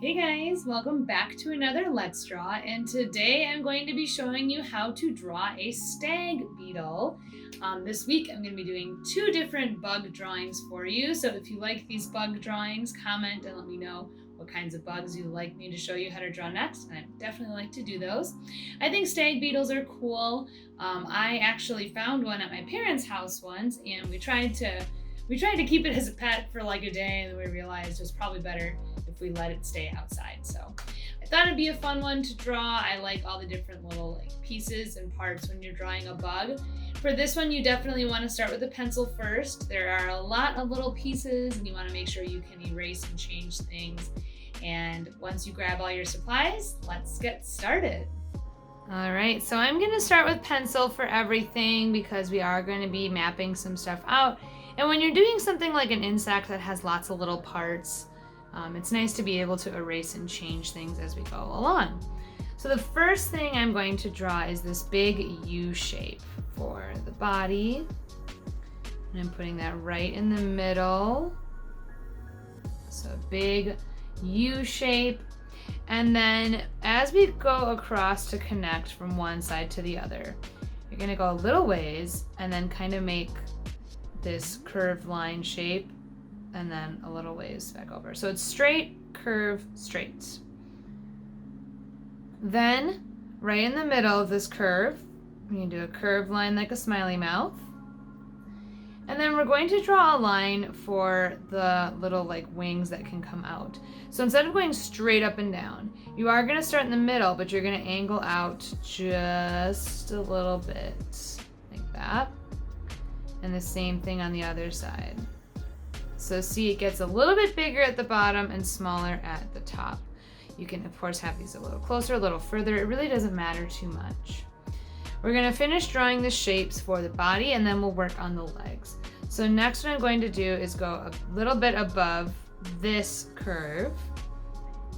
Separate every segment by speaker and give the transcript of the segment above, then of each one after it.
Speaker 1: Hey guys, welcome back to another Let's Draw, and today I'm going to be showing you how to draw a stag beetle. This week I'm going to be doing two different bug drawings for you, so if you like these bug drawings, comment and let me know what kinds of bugs you'd like me to show you how to draw next, and I'd definitely like to do those. I think stag beetles are cool. I actually found one at my parents' house once, and we tried to keep it as a pet for like a day, and then we realized it was probably better if we let it stay outside. So I thought it'd be a fun one to draw. I like all the different little pieces and parts when you're drawing a bug. For this one, you definitely want to start with a pencil first. There are a lot of little pieces and you want to make sure you can erase and change things. And once you grab all your supplies, let's get started. All right, so I'm going to start with pencil for everything because we are going to be mapping some stuff out. And when you're doing something like an insect that has lots of little parts, it's nice to be able to erase and change things as we go along. So the first thing I'm going to draw is this big U shape for the body. And I'm putting that right in the middle. So a big U shape. And then as we go across to connect from one side to the other, you're gonna go a little ways and then kind of make this curved line shape and then a little ways back over. So it's straight, curve, straight. Then right in the middle of this curve, you can do a curved line like a smiley mouth. And then we're going to draw a line for the little wings that can come out. So instead of going straight up and down, you are going to start in the middle, but you're going to angle out just a little bit like that. And the same thing on the other side. So see, it gets a little bit bigger at the bottom and smaller at the top. You can of course have these a little closer, a little further. It really doesn't matter too much. We're going to finish drawing the shapes for the body and then we'll work on the legs. So next what I'm going to do is go a little bit above this curve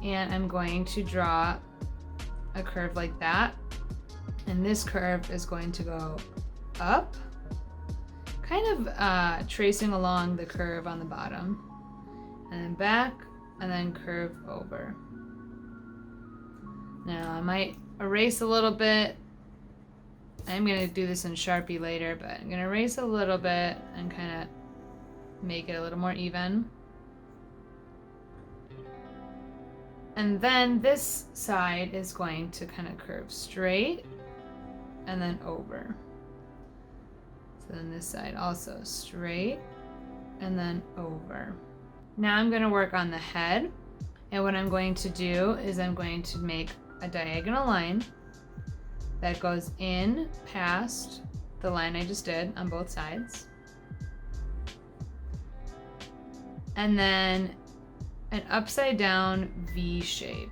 Speaker 1: and I'm going to draw a curve like that. And this curve is going to go up, kind of tracing along the curve on the bottom, and then back, and then curve over. Now I might erase a little bit. I'm going to do this in Sharpie later, but I'm going to erase a little bit and kind of make it a little more even. And then this side is going to kind of curve straight and then over. So then this side also straight and then over. Now I'm going to work on the head. And what I'm going to do is I'm going to make a diagonal line that goes in past the line I just did on both sides. And then an upside down V shape.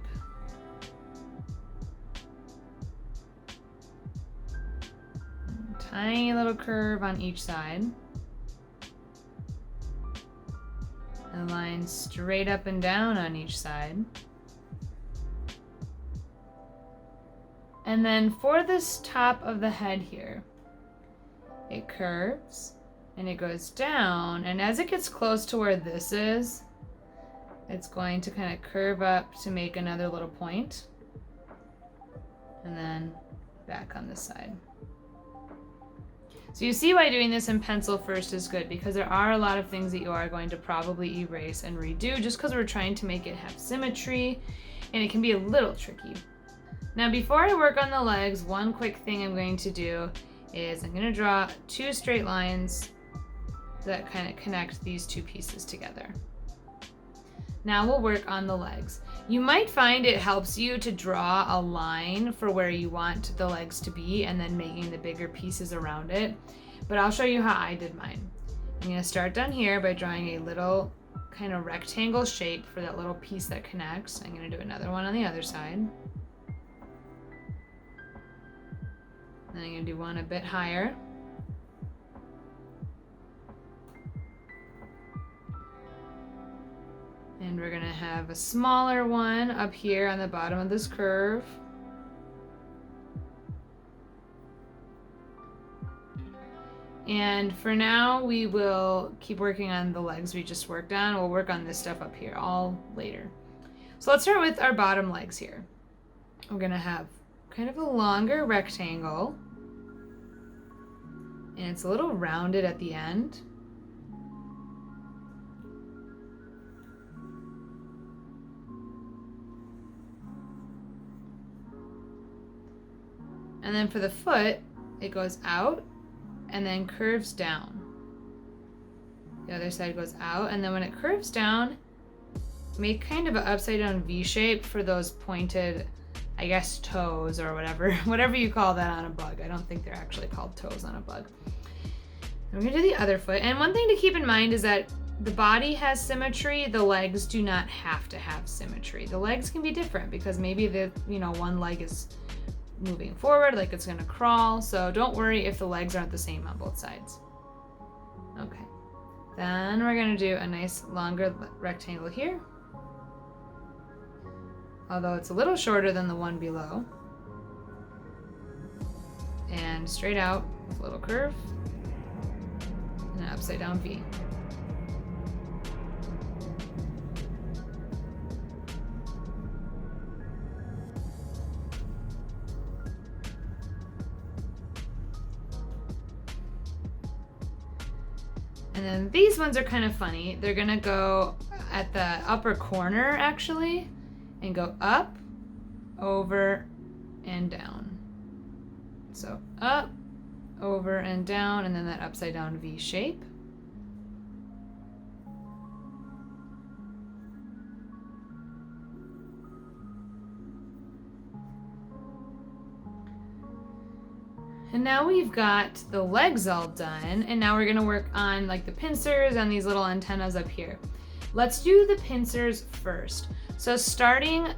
Speaker 1: Tiny little curve on each side. And a line straight up and down on each side. And then for this top of the head here, it curves and it goes down. And as it gets close to where this is, it's going to kind of curve up to make another little point. And then back on this side. So you see why doing this in pencil first is good, because there are a lot of things that you are going to probably erase and redo just because we're trying to make it have symmetry, and it can be a little tricky. Now before I work on the legs, one quick thing I'm going to do is I'm going to draw two straight lines that kind of connect these two pieces together. Now we'll work on the legs. You might find it helps you to draw a line for where you want the legs to be and then making the bigger pieces around it. But I'll show you how I did mine. I'm going to start down here by drawing a little kind of rectangle shape for that little piece that connects. I'm going to do another one on the other side. Then I'm going to do one a bit higher. And we're going to have a smaller one up here on the bottom of this curve. And for now, we will keep working on the legs we just worked on. We'll work on this stuff up here all later. So let's start with our bottom legs here. We're gonna have kind of a longer rectangle, and it's a little rounded at the end. And then for the foot, it goes out and then curves down. The other side goes out, and then when it curves down, make kind of an upside down V shape for those pointed, I guess, toes or whatever you call that on a bug. I don't think they're actually called toes on a bug. And we're gonna do the other foot. And one thing to keep in mind is that the body has symmetry, the legs do not have to have symmetry. The legs can be different because maybe one leg is moving forward, like it's gonna crawl. So don't worry if the legs aren't the same on both sides. Okay. Then we're gonna do a nice longer rectangle here. Although it's a little shorter than the one below. And straight out with a little curve and an upside down V. And then these ones are kind of funny. They're gonna go at the upper corner actually, and go up, over, and down. So up, over, and down, and then that upside down V shape. And now we've got the legs all done, and now we're gonna work on like the pincers and these little antennas up here. Let's do the pincers first. So starting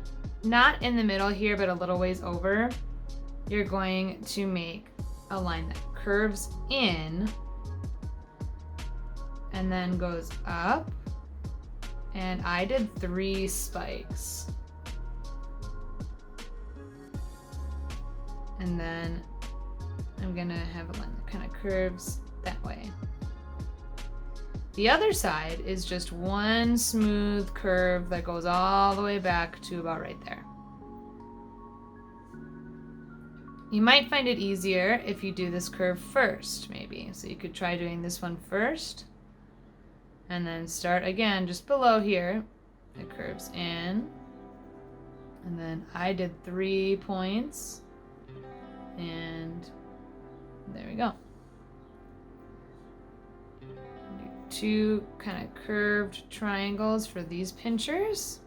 Speaker 1: not in the middle here, but a little ways over, you're going to make a line that curves in and then goes up. And I did 3 spikes. And then I'm gonna have a line that kind of curves that way. The other side is just one smooth curve that goes all the way back to about right there. You might find it easier if you do this curve first, maybe. So you could try doing this one first, and then start again just below here. It curves in, and then I did 3 points, and there we go. Do 2 kind of curved triangles for these pinchers.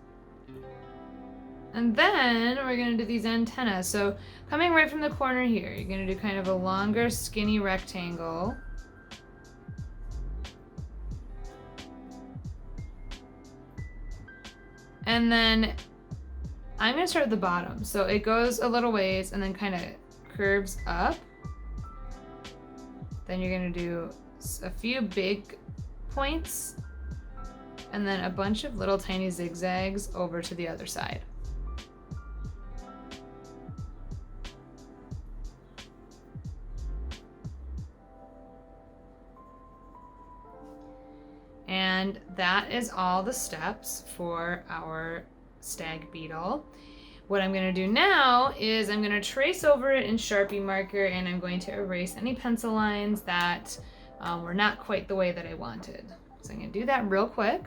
Speaker 1: And then we're gonna do these antennas. So coming right from the corner here, you're gonna do kind of a longer, skinny rectangle. And then I'm gonna start at the bottom. So it goes a little ways and then kind of curves up. Then you're gonna do a few big points and then a bunch of little tiny zigzags over to the other side. And that is all the steps for our stag beetle. What I'm gonna do now is I'm gonna trace over it in Sharpie marker, and I'm going to erase any pencil lines that were not quite the way that I wanted. So I'm gonna do that real quick.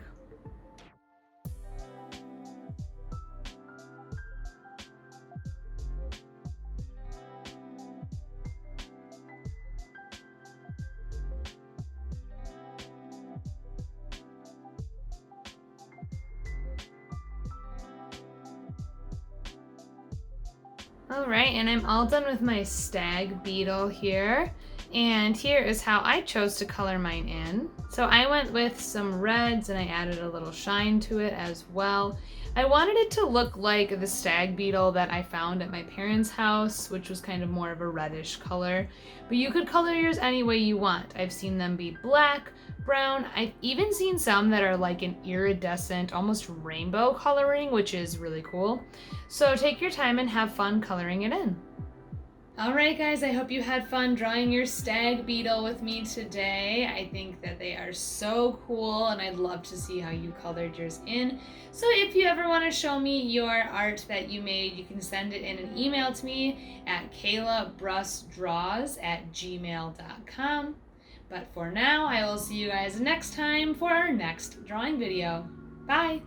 Speaker 1: All right, and I'm all done with my stag beetle here. And here is how I chose to color mine in. So I went with some reds and I added a little shine to it as well. I wanted it to look like the stag beetle that I found at my parents' house, which was kind of more of a reddish color. But you could color yours any way you want. I've seen them be black, brown. I've even seen some that are like an iridescent, almost rainbow coloring, which is really cool. So take your time and have fun coloring it in. Alright guys, I hope you had fun drawing your stag beetle with me today. I think that they are so cool and I'd love to see how you colored yours in. So if you ever want to show me your art that you made, you can send it in an email to me at kaylabrussdraws@gmail.com. But for now, I will see you guys next time for our next drawing video. Bye!